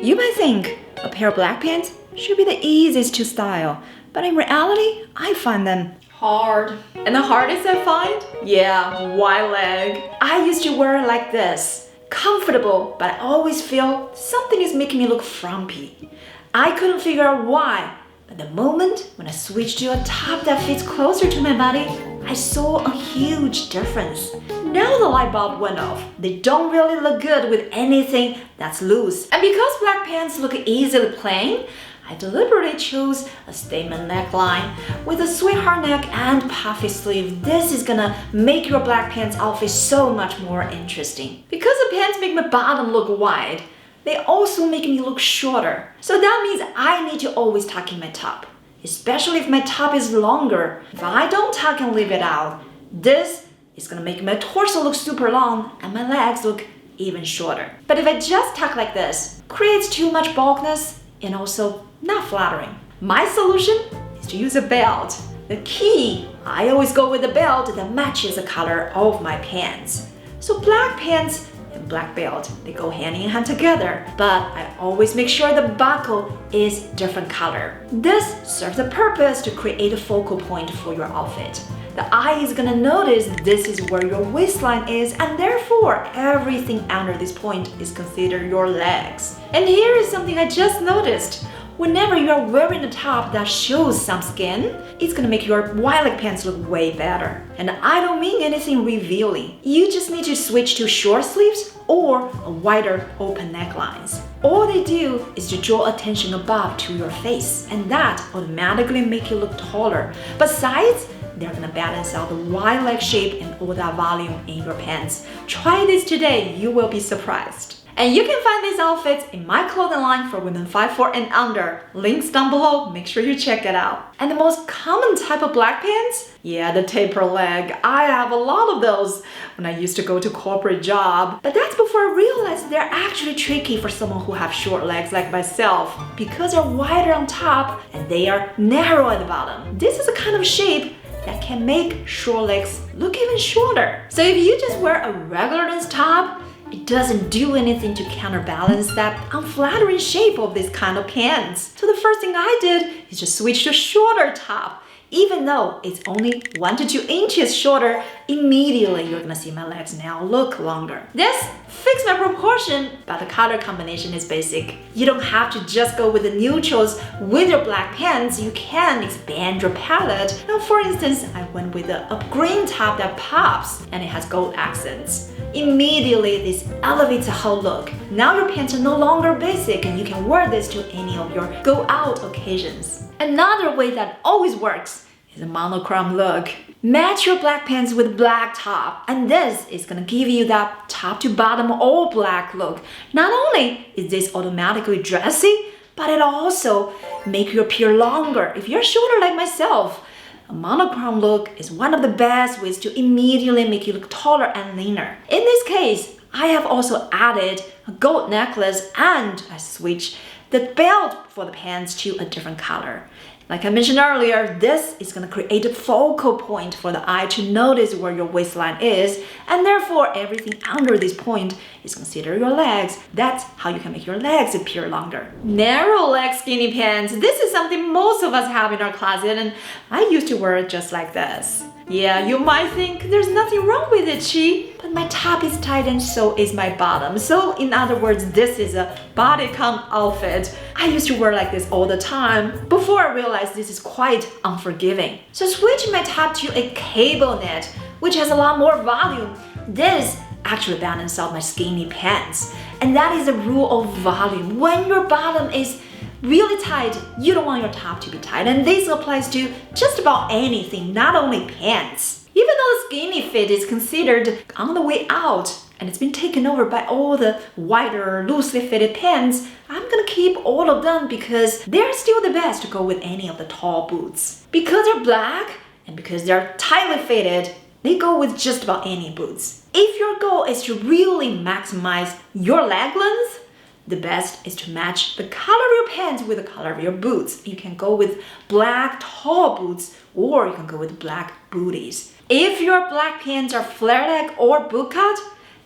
You might think a pair of black pants should be the easiest to style, but in reality, I find them hard. And the hardest I find? Yeah, wide leg. I used to wear it like this. Comfortable, but I always feel something is making me look frumpy. I couldn't figure out why, but the moment when I switched to a top that fits closer to my body, I saw a huge difference. Now the light bulb went off. They don't really look good with anything that's loose. And because black pants look easily plain, I deliberately chose a statement neckline with a sweetheart neck and puffy sleeve. This is gonna make your black pants outfit so much more interesting. Because the pants make my bottom look wide, they also make me look shorter. So that means I need to always tuck in my top, especially if my top is longer. If I don't tuck and leave it out, this is gonna make my torso look super long and my legs look even shorter. But if I just tuck like this, creates too much bulkiness and also not flattering. My solution is to use a belt. The key, I always go with a belt that matches the color of my pants. So black pants and black belt, they go hand in hand together, but I always make sure the buckle is different color. This serves the purpose to create a focal point for your outfit. The eye is gonna notice this is where your waistline is, and therefore everything under this point is considered your legs. And here is something I just noticed. Whenever you are wearing a top that shows some skin, it's gonna make your wide leg pants look way better. And I don't mean anything revealing. You just need to switch to short sleeves or a wider open necklines. All they do is to draw attention above to your face, and that automatically make you look taller. Besides, they're gonna balance out the wide leg shape and all that volume in your pants. Try this today, you will be surprised. And you can find these outfits in my clothing line for women 5'4" and under. Links down below, make sure you check it out. And the most common type of black pants? Yeah, the taper leg. I have a lot of those when I used to go to corporate job. But that's before I realized they're actually tricky for someone who have short legs like myself, because they're wider on top and they are narrow at the bottom. This is a kind of shape that can make short legs look even shorter. So if you just wear a regular top, it doesn't do anything to counterbalance that unflattering shape of this kind of pants. So the first thing I did is just switch to a shorter top. Even though it's only 1 to 2 inches shorter, immediately you're gonna see my legs now look longer. This fixed my proportion, but the color combination is basic. You don't have to just go with the neutrals with your black pants. You can expand your palette. Now, for instance, I went with a green top that pops and it has gold accents. Immediately, this elevates the whole look. Now your pants are no longer basic and you can wear this to any of your go-out occasions. Another way that always works is a monochrome look. Match your black pants with black top, and this is gonna give you that top to bottom all black look. Not only is this automatically dressy, but it also make you appear longer if you're shorter like myself. A monochrome look is one of the best ways to immediately make you look taller and leaner. In this case, I have also added a gold necklace and I switched the belt for the pants to a different color. Like I mentioned earlier, this is going to create a focal point for the eye to notice where your waistline is, and therefore everything under this point is considered your legs. That's how you can make your legs appear longer. Narrow leg skinny pants. This is something most of us have in our closet, and I used to wear it just like this. Yeah, you might think there's nothing wrong with it, Chi, but my top is tight and so is my bottom. So in other words, this is a body count outfit. I used to wear like this all the time before I realized this is quite unforgiving. So switching my top to a cable knit, which has a lot more volume, this actually balances out my skinny pants. And that is the rule of volume. When your bottom is really tight, you don't want your top to be tight, and this applies to just about anything, not only pants. Even though the skinny fit is considered on the way out and it's been taken over by all the wider, loosely fitted pants, I'm gonna keep all of them because they're still the best to go with any of the tall boots. Because they're black and because they're tightly fitted, they go with just about any boots. If your goal is to really maximize your leg length, the best is to match the color of your pants with the color of your boots. You can go with black tall boots or you can go with black booties. If your black pants are flare leg or boot cut,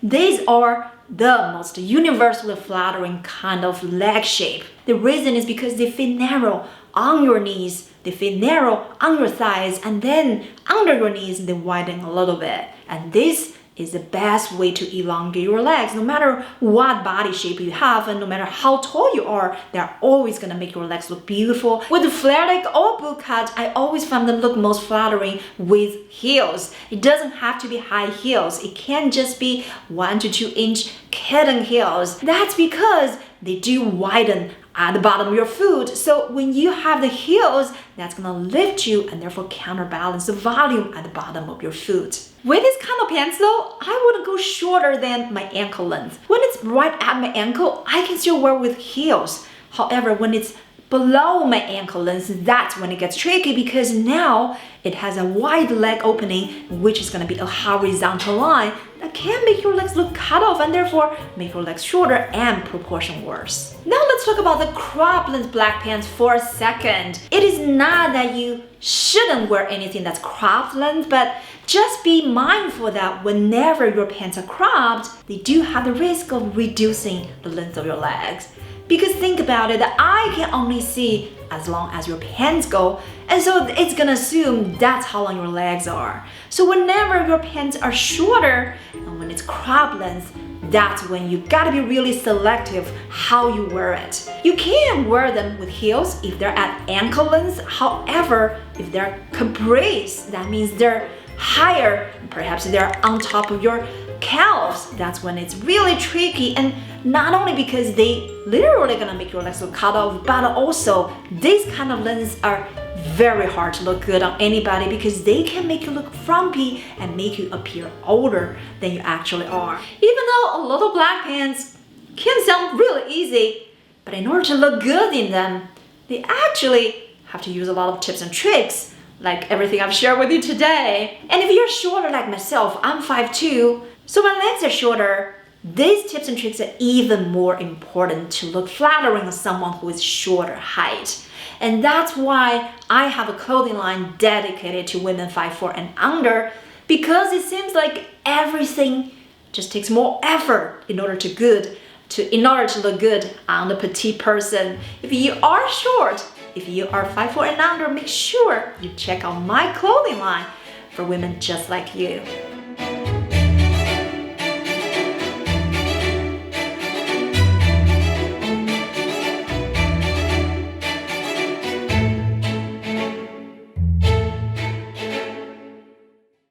These are the most universally flattering kind of leg shape. The reason is because they fit narrow on your knees, they fit narrow on your thighs, and then under your knees they widen a little bit. And this is the best way to elongate your legs. No matter what body shape you have and no matter how tall you are, they're always gonna make your legs look beautiful. With the flare leg or boot cut, I always find them look most flattering with heels. It doesn't have to be high heels. It can just be 1 to 2 inch kitten heels. That's because they do widen at the bottom of your foot. So when you have the heels, that's gonna lift you and therefore counterbalance the volume at the bottom of your foot. With this kind of pants though, I wouldn't go shorter than my ankle length. When it's right at my ankle, I can still wear with heels. However, when it's below my ankle length, that's when it gets tricky because now it has a wide leg opening, which is gonna be a horizontal line that can make your legs look cut off and therefore make your legs shorter and proportion worse. Now let's talk about the crop length black pants for a second. It is not that you shouldn't wear anything that's crop length, but just be mindful that whenever your pants are cropped, they do have the risk of reducing the length of your legs. Because think about it, the eye can only see as long as your pants go, and so it's gonna assume that's how long your legs are. So whenever your pants are shorter, and when it's crop length, that's when you gotta be really selective how you wear it. You can wear them with heels if they're at ankle length. However, if they're caprice, that means they're higher, perhaps they're on top of your calves, that's when it's really tricky. And not only because they literally gonna make your legs look cut off, but also these kind of lengths are very hard to look good on anybody because they can make you look frumpy and make you appear older than you actually are. Even though a little black pants can sound really easy, but in order to look good in them, they actually have to use a lot of tips and tricks, like everything I've shared with you today. And if you're shorter like myself, I'm 5'2", so my legs are shorter, these tips and tricks are even more important to look flattering on someone who is shorter height. And that's why I have a clothing line dedicated to women 5'4" and under, because it seems like everything just takes more effort in order to look good on the petite person. If you are short, if you are 5'4" and under, make sure you check out my clothing line for women just like you.